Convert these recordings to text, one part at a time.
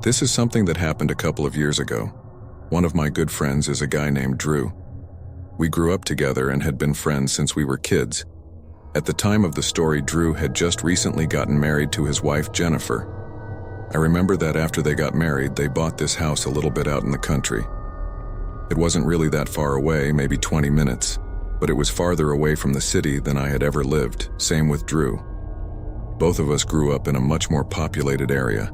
This is something that happened a couple of years ago. One of my good friends is a guy named Drew. We grew up together and had been friends since we were kids. At the time of the story, Drew had just recently gotten married to his wife, Jennifer. I remember that after they got married, they bought this house a little bit out in the country. It wasn't really that far away, maybe 20 minutes, but it was farther away from the city than I had ever lived, same with Drew. Both of us grew up in a much more populated area.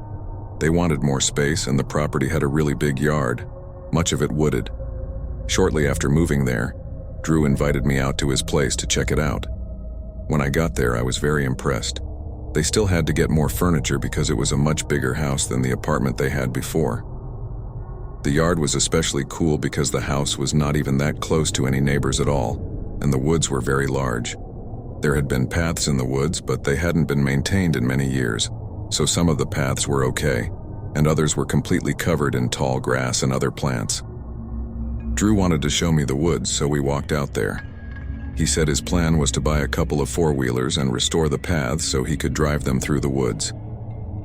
They wanted more space, and the property had a really big yard, much of it wooded. Shortly after moving there, Drew invited me out to his place to check it out. When I got there, I was very impressed. They still had to get more furniture because it was a much bigger house than the apartment they had before. The yard was especially cool because the house was not even that close to any neighbors at all, and the woods were very large. There had been paths in the woods, but they hadn't been maintained in many years, so some of the paths were okay, and others were completely covered in tall grass and other plants. Drew wanted to show me the woods, so we walked out there. He said his plan was to buy a couple of four-wheelers and restore the paths so he could drive them through the woods.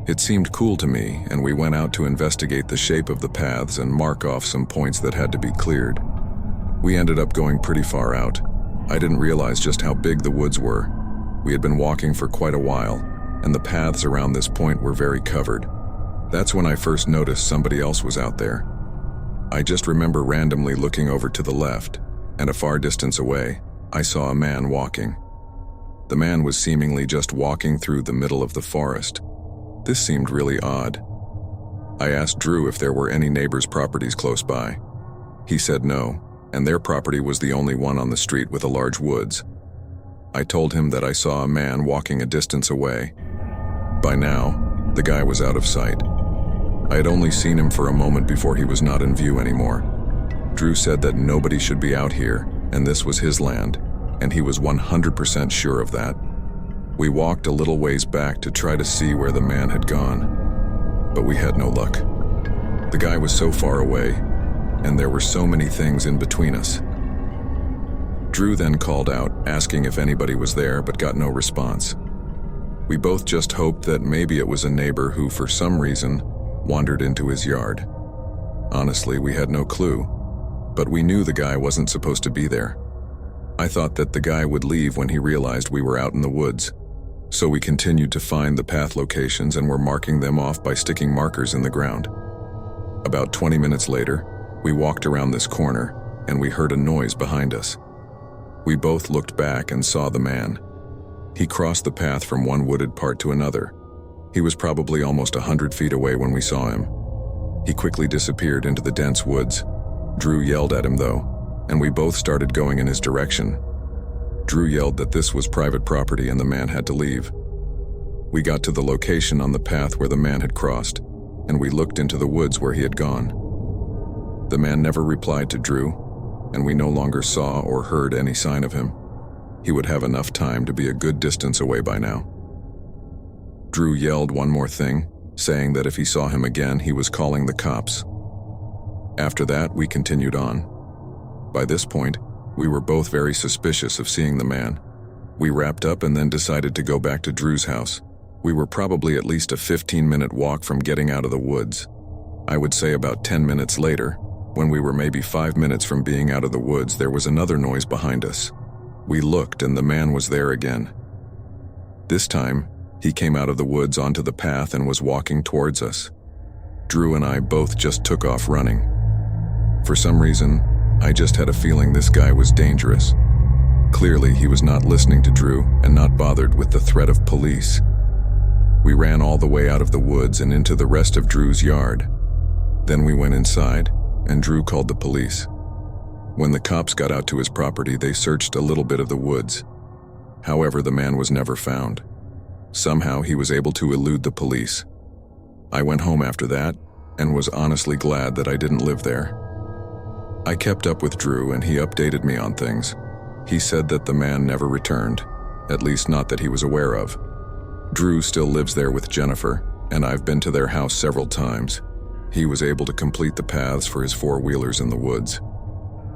It seemed cool to me, and we went out to investigate the shape of the paths and mark off some points that had to be cleared. We ended up going pretty far out. I didn't realize just how big the woods were. We had been walking for quite a while, and the paths around this point were very covered. That's when I first noticed somebody else was out there. I just remember randomly looking over to the left, and a far distance away, I saw a man walking. The man was seemingly just walking through the middle of the forest. This seemed really odd. I asked Drew if there were any neighbors' properties close by. He said no, and their property was the only one on the street with a large woods. I told him that I saw a man walking a distance away. By now, the guy was out of sight. I had only seen him for a moment before he was not in view anymore. Drew said that nobody should be out here, and this was his land, and he was 100% sure of that. We walked a little ways back to try to see where the man had gone, but we had no luck. The guy was so far away, and there were so many things in between us. Drew then called out, asking if anybody was there, but got no response. We both just hoped that maybe it was a neighbor who, for some reason, wandered into his yard. Honestly, we had no clue, but we knew the guy wasn't supposed to be there. I thought that the guy would leave when he realized we were out in the woods, so we continued to find the path locations and were marking them off by sticking markers in the ground. About 20 minutes later, we walked around this corner, and we heard a noise behind us. We both looked back and saw the man. He crossed the path from one wooded part to another. He was probably almost 100 feet away when we saw him. He quickly disappeared into the dense woods. Drew yelled at him though, and we both started going in his direction. Drew yelled that this was private property and the man had to leave. We got to the location on the path where the man had crossed, and we looked into the woods where he had gone. The man never replied to Drew, and we no longer saw or heard any sign of him. He would have enough time to be a good distance away by now. Drew yelled one more thing, saying that if he saw him again, he was calling the cops. After that, we continued on. By this point, we were both very suspicious of seeing the man. We wrapped up and then decided to go back to Drew's house. We were probably at least a 15-minute walk from getting out of the woods. I would say about 10 minutes later, when we were maybe 5 minutes from being out of the woods, there was another noise behind us. We looked and the man was there again. This time, he came out of the woods onto the path and was walking towards us. Drew and I both just took off running. For some reason, I just had a feeling this guy was dangerous. Clearly, he was not listening to Drew and not bothered with the threat of police. We ran all the way out of the woods and into the rest of Drew's yard. Then we went inside, and Drew called the police. When the cops got out to his property, they searched a little bit of the woods. However, the man was never found. Somehow, he was able to elude the police. I went home after that, and was honestly glad that I didn't live there. I kept up with Drew and he updated me on things. He said that the man never returned, at least not that he was aware of. Drew still lives there with Jennifer, and I've been to their house several times. He was able to complete the paths for his four-wheelers in the woods.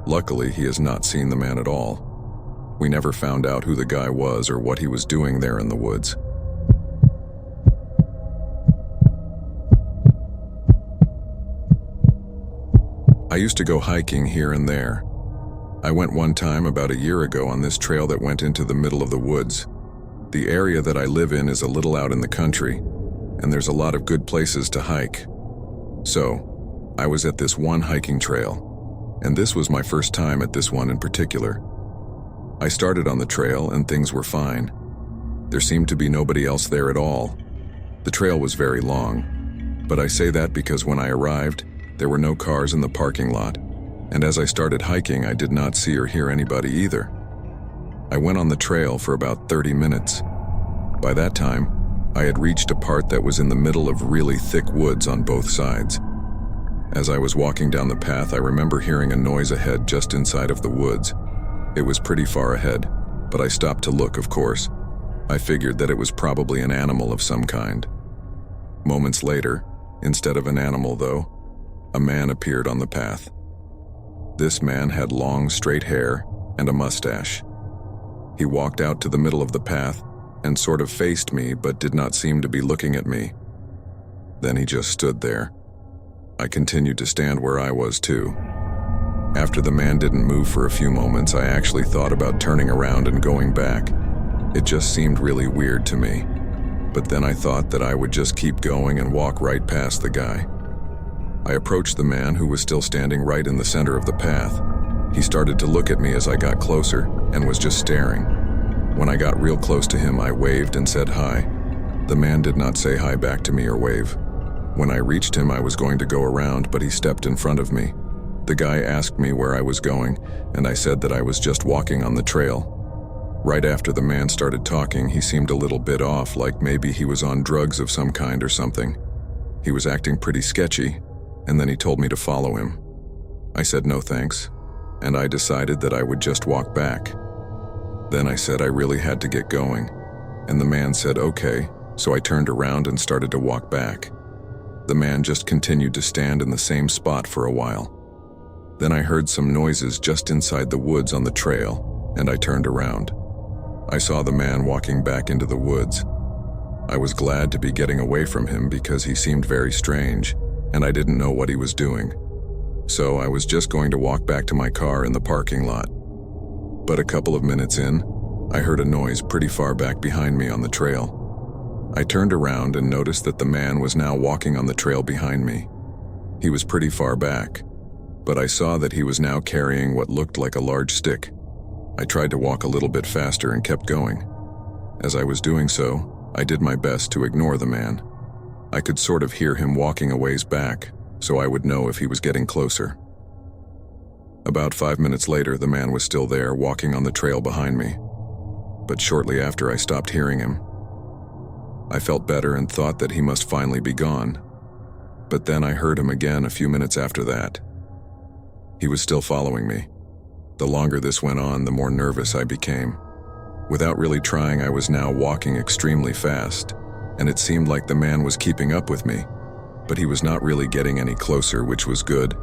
Luckily, he has not seen the man at all. We never found out who the guy was or what he was doing there in the woods. I used to go hiking here and there. I went one time about a year ago on this trail that went into the middle of the woods. The area that I live in is a little out in the country, and there's a lot of good places to hike. So, I was at this one hiking trail, and this was my first time at this one in particular. I started on the trail and things were fine. There seemed to be nobody else there at all. The trail was very long, but I say that because when I arrived, there were no cars in the parking lot, and as I started hiking, I did not see or hear anybody either. I went on the trail for about 30 minutes. By that time, I had reached a part that was in the middle of really thick woods on both sides. As I was walking down the path, I remember hearing a noise ahead just inside of the woods. It was pretty far ahead, but I stopped to look, of course. I figured that it was probably an animal of some kind. Moments later, instead of an animal though, a man appeared on the path. This man had long, straight hair and a mustache. He walked out to the middle of the path and sort of faced me but did not seem to be looking at me. Then he just stood there. I continued to stand where I was too. After the man didn't move for a few moments, I actually thought about turning around and going back. It just seemed really weird to me. But then I thought that I would just keep going and walk right past the guy. I approached the man who was still standing right in the center of the path. He started to look at me as I got closer and was just staring. When I got real close to him, I waved and said hi. The man did not say hi back to me or wave. When I reached him, I was going to go around, but he stepped in front of me. The guy asked me where I was going, and I said that I was just walking on the trail. Right after the man started talking, he seemed a little bit off, like maybe he was on drugs of some kind or something. He was acting pretty sketchy, and then he told me to follow him. I said no thanks, and I decided that I would just walk back. Then I said I really had to get going, and the man said okay, so I turned around and started to walk back. The man just continued to stand in the same spot for a while. Then I heard some noises just inside the woods on the trail, and I turned around. I saw the man walking back into the woods. I was glad to be getting away from him because he seemed very strange, and I didn't know what he was doing. So I was just going to walk back to my car in the parking lot. But a couple of minutes in, I heard a noise pretty far back behind me on the trail. I turned around and noticed that the man was now walking on the trail behind me. He was pretty far back, but I saw that he was now carrying what looked like a large stick. I tried to walk a little bit faster and kept going. As I was doing so, I did my best to ignore the man. I could sort of hear him walking a ways back, so I would know if he was getting closer. About 5 minutes later, the man was still there, walking on the trail behind me. But shortly after, I stopped hearing him. I felt better and thought that he must finally be gone. But then I heard him again a few minutes after that. He was still following me. The longer this went on, the more nervous I became. Without really trying, I was now walking extremely fast, and it seemed like the man was keeping up with me, but he was not really getting any closer, which was good.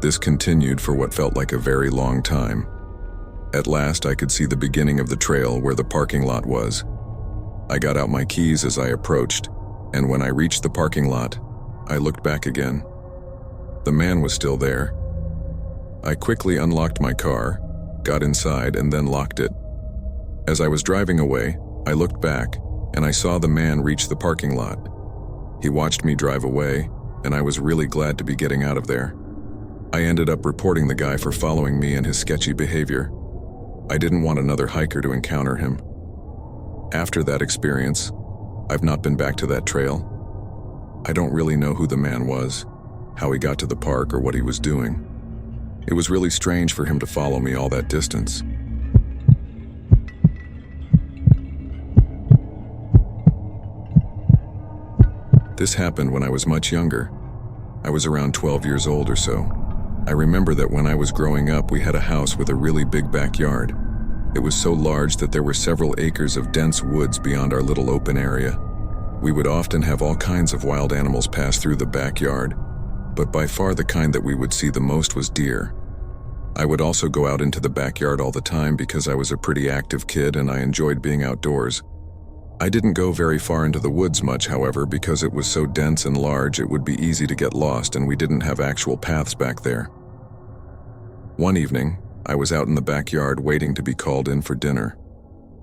This continued for what felt like a very long time. At last, I could see the beginning of the trail where the parking lot was. I got out my keys as I approached, and when I reached the parking lot, I looked back again. The man was still there. I quickly unlocked my car, got inside, and then locked it. As I was driving away, I looked back, and I saw the man reach the parking lot. He watched me drive away, and I was really glad to be getting out of there. I ended up reporting the guy for following me and his sketchy behavior. I didn't want another hiker to encounter him. After that experience, I've not been back to that trail. I don't really know who the man was, how he got to the park, or what he was doing. It was really strange for him to follow me all that distance. This happened when I was much younger. I was around 12 years old or so. I remember that when I was growing up, we had a house with a really big backyard. It was so large that there were several acres of dense woods beyond our little open area. We would often have all kinds of wild animals pass through the backyard, but by far the kind that we would see the most was deer. I would also go out into the backyard all the time because I was a pretty active kid and I enjoyed being outdoors. I didn't go very far into the woods much, however, because it was so dense and large it would be easy to get lost and we didn't have actual paths back there. One evening, I was out in the backyard waiting to be called in for dinner.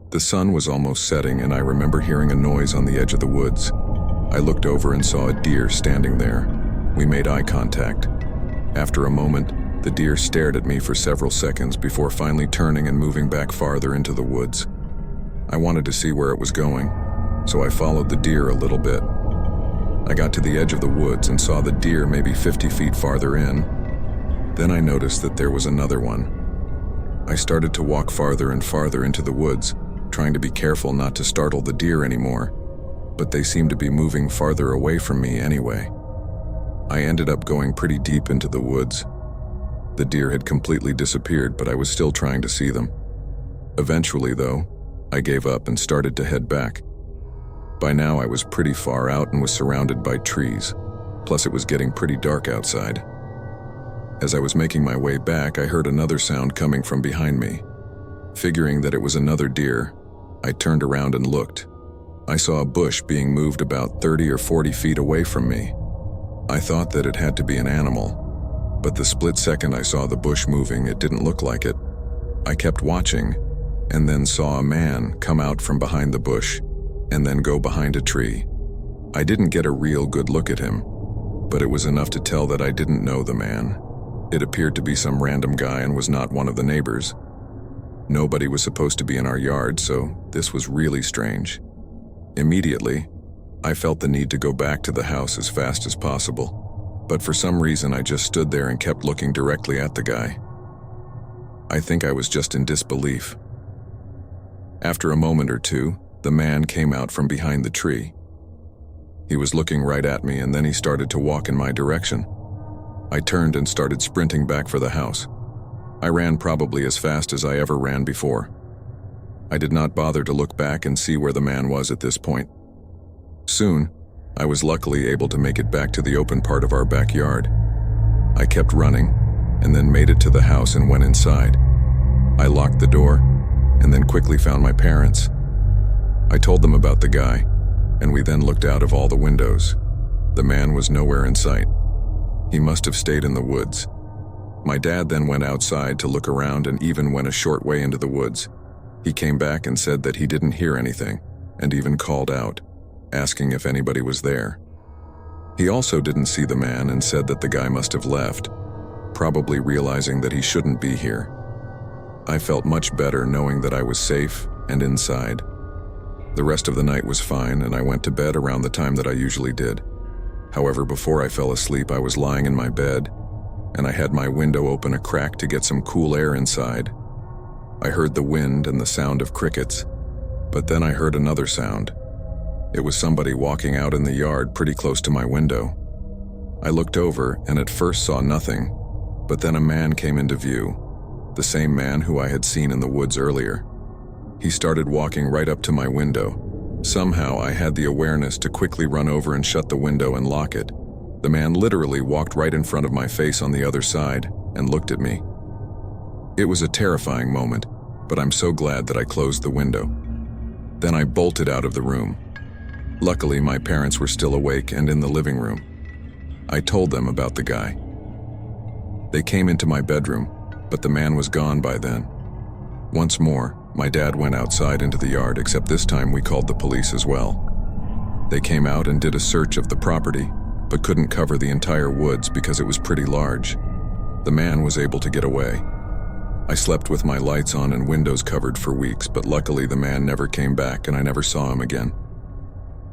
The sun was almost setting and I remember hearing a noise on the edge of the woods. I looked over and saw a deer standing there. We made eye contact. After a moment, the deer stared at me for several seconds before finally turning and moving back farther into the woods. I wanted to see where it was going, so I followed the deer a little bit. I got to the edge of the woods and saw the deer maybe 50 feet farther in. Then I noticed that there was another one. I started to walk farther and farther into the woods, trying to be careful not to startle the deer anymore, but they seemed to be moving farther away from me anyway. I ended up going pretty deep into the woods. The deer had completely disappeared, but I was still trying to see them. Eventually, though, I gave up and started to head back. By now, I was pretty far out and was surrounded by trees. Plus, it was getting pretty dark outside. As I was making my way back, I heard another sound coming from behind me. Figuring that it was another deer, I turned around and looked. I saw a bush being moved about 30 or 40 feet away from me. I thought that it had to be an animal, but the split second I saw the bush moving, it didn't look like it. I kept watching, and then saw a man come out from behind the bush, and then go behind a tree. I didn't get a real good look at him, but it was enough to tell that I didn't know the man. It appeared to be some random guy and was not one of the neighbors. Nobody was supposed to be in our yard, so this was really strange. Immediately, I felt the need to go back to the house as fast as possible, but for some reason I just stood there and kept looking directly at the guy. I think I was just in disbelief. After a moment or two, the man came out from behind the tree. He was looking right at me and then he started to walk in my direction. I turned and started sprinting back for the house. I ran probably as fast as I ever ran before. I did not bother to look back and see where the man was at this point. Soon, I was luckily able to make it back to the open part of our backyard. I kept running, and then made it to the house and went inside. I locked the door, and then quickly found my parents. I told them about the guy, and we then looked out of all the windows. The man was nowhere in sight. He must have stayed in the woods. My dad then went outside to look around and even went a short way into the woods. He came back and said that he didn't hear anything, and even called out, asking if anybody was there. He also didn't see the man and said that the guy must have left, probably realizing that he shouldn't be here. I felt much better knowing that I was safe and inside. The rest of the night was fine, and I went to bed around the time that I usually did. However, before I fell asleep, I was lying in my bed, and I had my window open a crack to get some cool air inside. I heard the wind and the sound of crickets, but then I heard another sound. It was somebody walking out in the yard pretty close to my window. I looked over and at first saw nothing, but then a man came into view, the same man who I had seen in the woods earlier. He started walking right up to my window. Somehow I had the awareness to quickly run over and shut the window and lock it. The man literally walked right in front of my face on the other side and looked at me. It was a terrifying moment, but I'm so glad that I closed the window. Then I bolted out of the room. Luckily, my parents were still awake and in the living room. I told them about the guy. They came into my bedroom, but the man was gone by then. Once more, my dad went outside into the yard, except this time we called the police as well. They came out and did a search of the property, but couldn't cover the entire woods because it was pretty large. The man was able to get away. I slept with my lights on and windows covered for weeks, but luckily the man never came back and I never saw him again.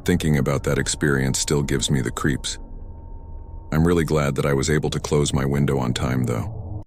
Thinking about that experience still gives me the creeps. I'm really glad that I was able to close my window on time, though.